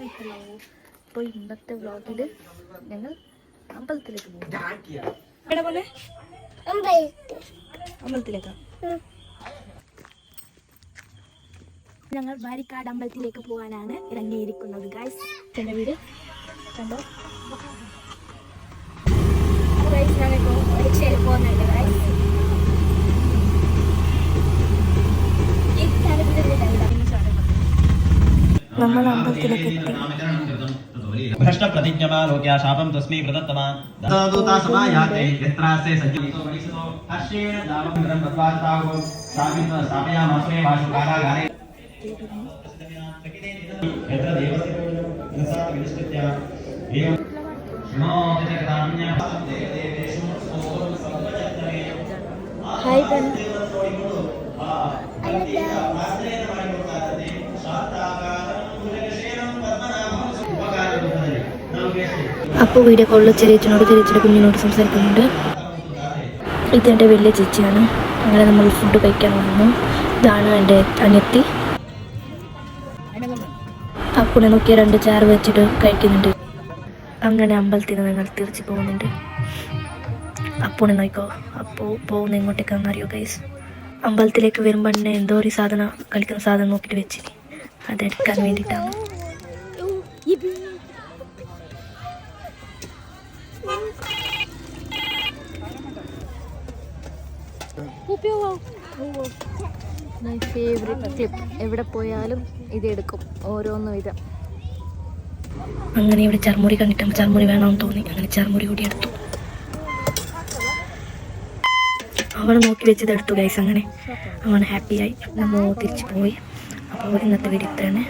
Hi hello. ഇപ്പോൾ ഇന്നത്തെ വ്ളോഗിൽ ഞങ്ങൾ അമ്പലത്തിലേക്ക് പോകും. എവിടെ പോലെ അമ്പലത്തിലേക്കാണ്. ഞങ്ങൾ വാരിക്കാട് അമ്പലത്തിലേക്ക് പോകാനാണ് ഇറങ്ങിയിരിക്കുന്നത് ഗൈസ്. എൻ്റെ വീട് കണ്ടോ. ഗൈസ് ഞങ്ങളിപ്പോൾ പരീക്ഷയിൽ പോകുന്നുണ്ട് ഗൈസ്. നമ്മൾ അമ്പലത്തിലേക്ക് എത്തി. भ्रष्टप्रतिज्ञमा लोक्या शापं तस्मै प्रदत्तमा दूता समायाते यत्रासे सज्जितो हर्षेण दावं प्रत्वातागो सामित्व स्थापयामास्मे वासुकारागारे यत्र देवस्य मनसा विनिष्कृत्य एवं श्रुणोति कृतान्य देवेषु ओम सर्वजत्तमे हाय बन അപ്പോൾ വീഡിയോ കോളിൽ ചെറിയച്ചനോട് കുഞ്ഞിനോട് സംസാരിക്കുന്നുണ്ട്. ഇതെൻ്റെ വലിയ ചേച്ചിയാണ്. അങ്ങനെ നമ്മൾ ഫുഡ് കഴിക്കാൻ വന്നു. ഇതാണ് എൻ്റെ അനിയത്തി. അപ്പൂനെ നോക്കിയ 2 ചാറ് വെച്ചിട്ട് കഴിക്കുന്നുണ്ട്. അങ്ങനെ അമ്പലത്തിൽ നിന്ന് ഞങ്ങൾ തിരിച്ച് പോകുന്നുണ്ട്. അപ്പൂനെ നോക്കോ. അപ്പോൾ പോകുന്ന എങ്ങോട്ടേക്കാണെന്നറിയോ ഗൈസ്? അമ്പലത്തിലേക്ക് വരുമ്പോൾ തന്നെ എന്തോ ഒരു സാധനം കളിക്കുന്ന സാധനം നോക്കിയിട്ട് വെച്ചിന്. അതെടുക്കാൻ വേണ്ടിയിട്ടാണ്. My favourite clip. എവിടെ പോയാലും ഇതെടുക്കും, ഓരോന്നും വിധം. അങ്ങനെ ഇവിടെ ചർമുടി കണ്ടിട്ട് ചർമുടി വേണമെന്ന് തോന്നി. അങ്ങനെ ചർമുടി കൂടി എടുത്തു. അവൾ നോക്കി വെച്ചത് എടുത്തു ഗൈസ്. അങ്ങനെ അവൻ ഹാപ്പിയായി. നമ്മൾ തിരിച്ചു പോയി. അപ്പോൾ ഇന്നത്തെ വീഡിയോ ഇത്രയാണ്.